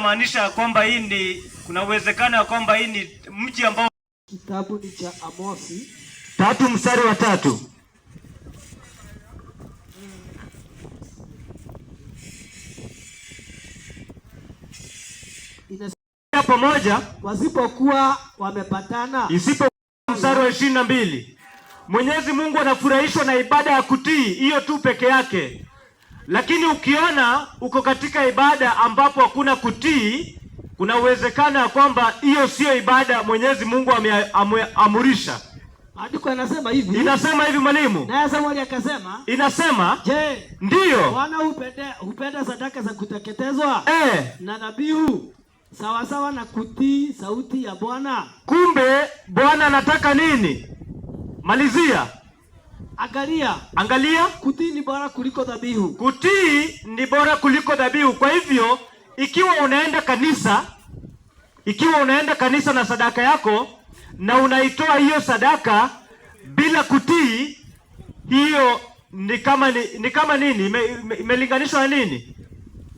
Maanisha kwamba hii ni kuna uwezekano ya kwamba hii ni mji ambao kitabu ni cha Amosi 3:3. Inasema pamoja wasipokuwa wamepatana. Isipo mstari wa 22. Mwenyezi Mungu anafurahishwa na ibada ya kutii hiyo tu peke yake. Lakini ukiona uko katika ibada ambapo hakuna kutii, kuna uwezekano ya kwamba hiyo sio ibada Mwenyezi Mungu ameamurisha. Maandiko inasema hivi. Inasema hivi mwalimu. Na Samueli akasema. Inasema, je, ndio Bwana hupenda sadaka za kuteketezwa na dhabihu sawa sawa na kutii sauti ya Bwana? Kumbe Bwana anataka nini? Malizia. Angalia. Kutii ni bora kuliko dhabihu. Kutii ni bora kuliko dhabihu. Kwa hivyo ikiwa unaenda kanisa na sadaka yako na unaitoa hiyo sadaka bila kutii, hiyo ni kama nini? Imelinganishwa na nini?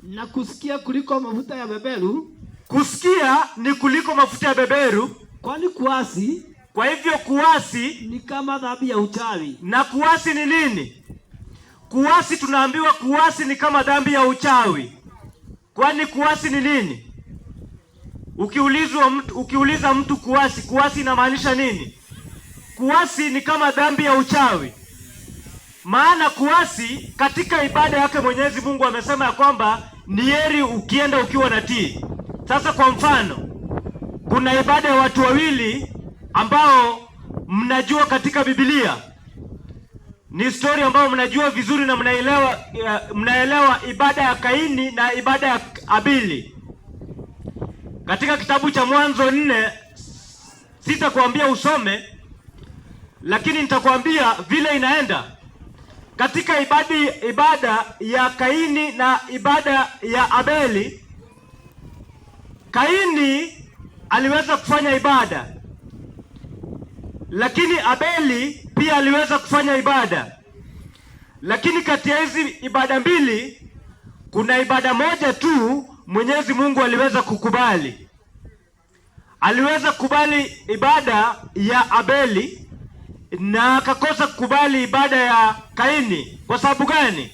Na kusikia kuliko mafuta ya beberu. Kusikia ni kuliko mafuta ya beberu. Kwani kuasi, kwa hivyo kuasi ni kama dhambi ya uchawi. Na kuasi ni nini? Kuasi, tunaambiwa kuasi ni kama dhambi ya uchawi. Kwani kuasi ni nini? Ukiuliza mtu kuasi inamaanisha nini? Kuasi ni kama dhambi ya uchawi. Maana kuasi katika ibada yake Mwenyezi Mungu amesema ya kwamba ni heri ukienda ukiwa natii. Sasa kwa mfano, kuna ibada ya watu wawili ambao mnajua katika Biblia. Ni story ambayo mnajua vizuri na mnaelewa ibada ya Kaini na ibada ya Abili. Katika kitabu cha Mwanzo 4, sitakwambia usome, lakini nitakwambia vile inaenda. Katika ibada ya Kaini na ibada ya Abeli, Kaini aliweza kufanya ibada, lakini Abeli pia aliweza kufanya ibada. Lakini kati ya hizi ibada mbili, kuna ibada moja tu Mwenyezi Mungu aliweza kukubali. Aliweza kukubali ibada ya Abeli na akakosa kukubali ibada ya Kaini. Kwa sababu gani?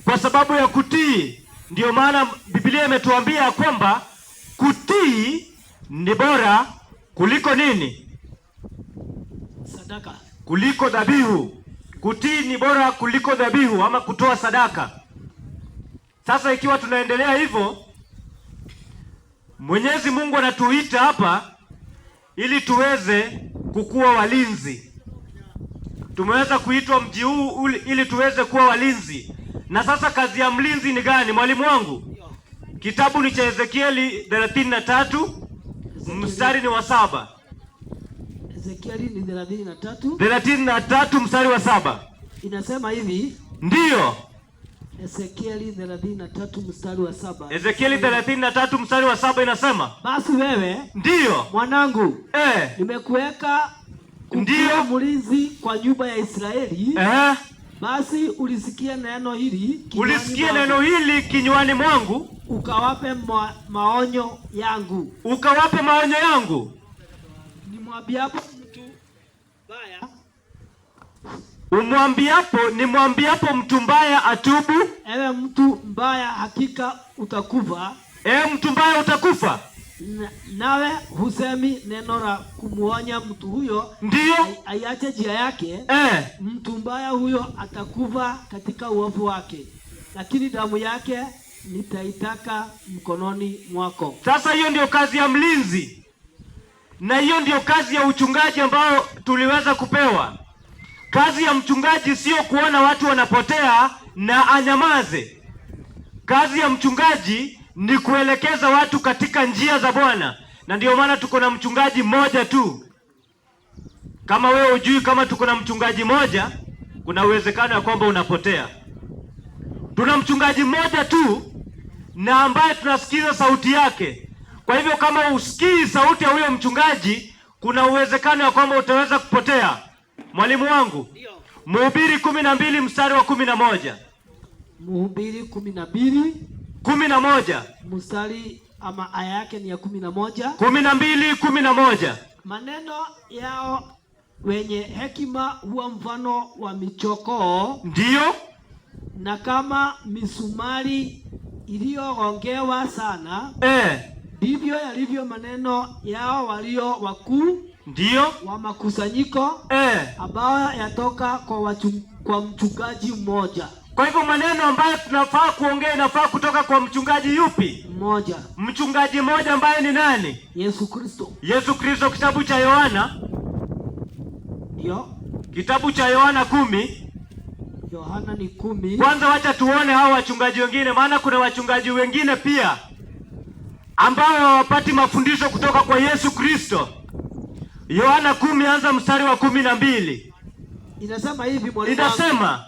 Kwa sababu ya kutii. Ndio maana Biblia imetuambia kwamba kutii ni bora kuliko nini? Sadaka. Kuliko dhabihu. Kutii ni bora kuliko dhabihu ama kutoa sadaka. Sasa ikiwa tunaendelea hivyo, Mwenyezi Mungu anatuita hapa ili tuweze kukuwa walinzi. Tumeweza kuitwa mji huu ili tuweze kuwa walinzi. Na sasa kazi ya mlinzi ni gani, mwalimu wangu? Kitabu ni cha Ezekieli 33 mstari ni wa 7. Ezekieli ni 33. 33 mstari wa 7. Inasema hivi. Ndiyo. Ezekieli 33 mstari wa 7. Ezekieli 33 mstari wa 7 inasema, basi wewe, ndiyo mwanangu, nimekuweka kuwa mlinzi kwa nyumba ya Israeli. Basi ulisikia neno hili kinywani mwangu, ukawape maonyo yangu. Nimwambiapo mtu mbaya atubu. Ewe mtu mbaya, hakika utakufa. Mtu mbaya utakufa. Nawe husemi neno la kumuonya mtu huyo, ndio aiache njia yake. Mtu mbaya huyo atakufa katika uovu wake, lakini damu yake nitaitaka mkononi mwako. Sasa hiyo ndio kazi ya mlinzi, na hiyo ndio kazi ya uchungaji ambao tuliweza kupewa. Kazi ya mchungaji sio kuona watu wanapotea na anyamaze. Kazi ya mchungaji ni kuelekeza watu katika njia za Bwana. Na ndio maana tuko na mchungaji mmoja tu. Kama wewe hujui kama tuko na mchungaji mmoja, kuna uwezekano ya kwamba unapotea. Tuna mchungaji mmoja tu na ambaye tunasikiza sauti yake. Kwa hivyo kama usikii sauti ya huyo mchungaji, kuna uwezekano ya kwamba utaweza kupotea. Mwalimu wangu, Mhubiri 12 mstari wa 11. Mhubiri 12 11 mstari ama aya yake ni ya 11. 12:11. Maneno yao wenye hekima huwa mfano wa michokoo, ndiyo, na kama misumari iliyogongewa sana, ndivyo yalivyo maneno yao walio wakuu, ndiyo, wa makusanyiko, ambayo yatoka kwa mchungaji mmoja. Kwa hivyo maneno ambayo tunafaa kuongea inafaa kutoka kwa mchungaji yupi? Mmoja. Mchungaji mmoja ambaye ni nani? Yesu Kristo. Yesu Kristo. Kitabu cha Yohana, ndio, kitabu cha Yohana 10. Yohana ni 10. Kwanza wacha tuone hao wachungaji wengine, maana kuna wachungaji wengine pia ambao hawapati mafundisho kutoka kwa Yesu Kristo. Yohana 10 anza mstari wa 12. Inasema hivi mwalimu. Inasema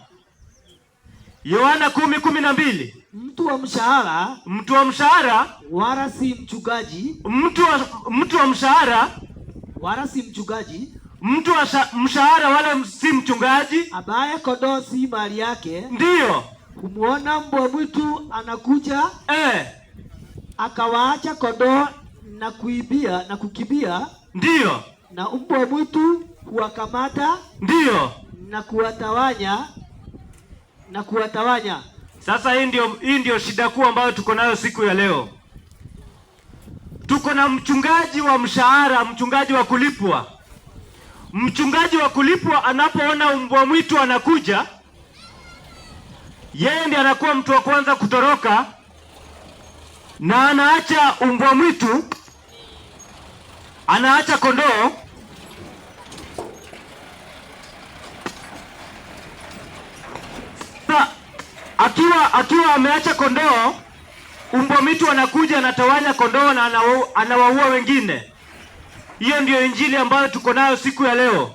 Yohana 10:12. Mtu wa mshahara wala si mchungaji. Mtu wa mshahara wala si mchungaji. Mtu wa mshahara wala si mchungaji. Ambaye kondoo si mali yake. Ndiyo. Kumuona mbwa mwitu anakuja, akawaacha kondoo na kukimbia. Ndiyo. Na mbwa mwitu huwakamata. Ndiyo. Na kuwatawanya. Sasa hii ndio shida kuu ambayo tuko nayo siku ya leo. Tuko na mchungaji wa mshahara, mchungaji wa kulipwa. Mchungaji wa kulipwa anapoona mbwa mwitu anakuja, yeye ndiye anakuwa mtu wa kwanza kutoroka na anaacha mbwa mwitu, anaacha kondoo. Akiwa ameacha kondoo, mbwa mwitu anakuja, anatawanya kondoo na anawaua wengine. Hiyo ndio injili ambayo tuko nayo siku ya leo.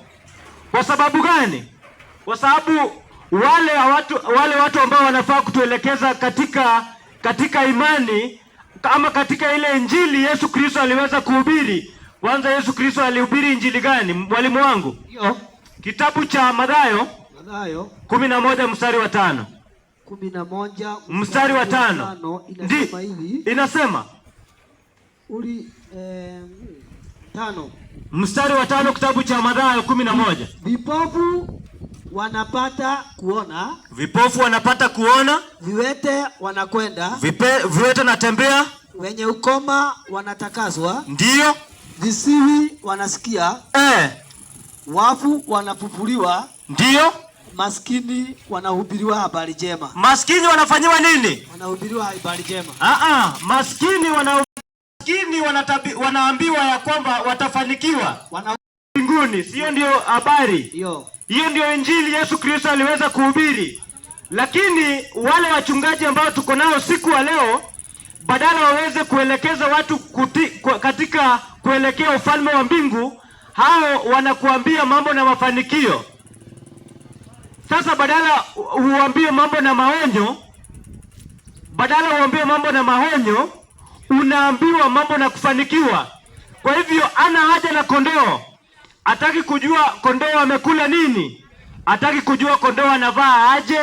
Kwa sababu gani? Kwa sababu wale watu ambao wanafaa kutuelekeza katika imani ama katika ile injili Yesu Kristo aliweza kuhubiri. Kwanza Yesu Kristo alihubiri injili gani, mwalimu wangu? Ndio. Kitabu cha Mathayo 11 mstari wa 5. 11 mstari wa 5. Inasema hivi. Inasema 5. Mstari wa 5, kitabu cha Mathayo 11. Vipofu wanapata kuona. Vipofu wanapata kuona. Viwete wanakwenda. Viwete natembea. Wenye ukoma wanatakaswa. Ndiyo. Visiwi wanasikia. Wafu wanafufuliwa. Ndiyo. Maskini wanahubiriwa habari njema. Maskini wanafanyiwa nini? Wanahubiriwa habari njema. Maskini wanaambiwa ya kwamba watafanikiwa mbinguni. Sio ndio habari? Hiyo ndio injili Yesu Kristo aliweza kuhubiri. Lakini wale wachungaji ambao tuko nao siku ya leo, badala waweze kuelekeza watu katika kuelekea ufalme wa mbingu, hao wanakuambia mambo na mafanikio. Sasa badala uambie mambo na maonyo, unaambiwa mambo na kufanikiwa. Kwa hivyo ana haja na kondoo. Hataki kujua kondoo amekula nini. Hataki kujua kondoo anavaa aje.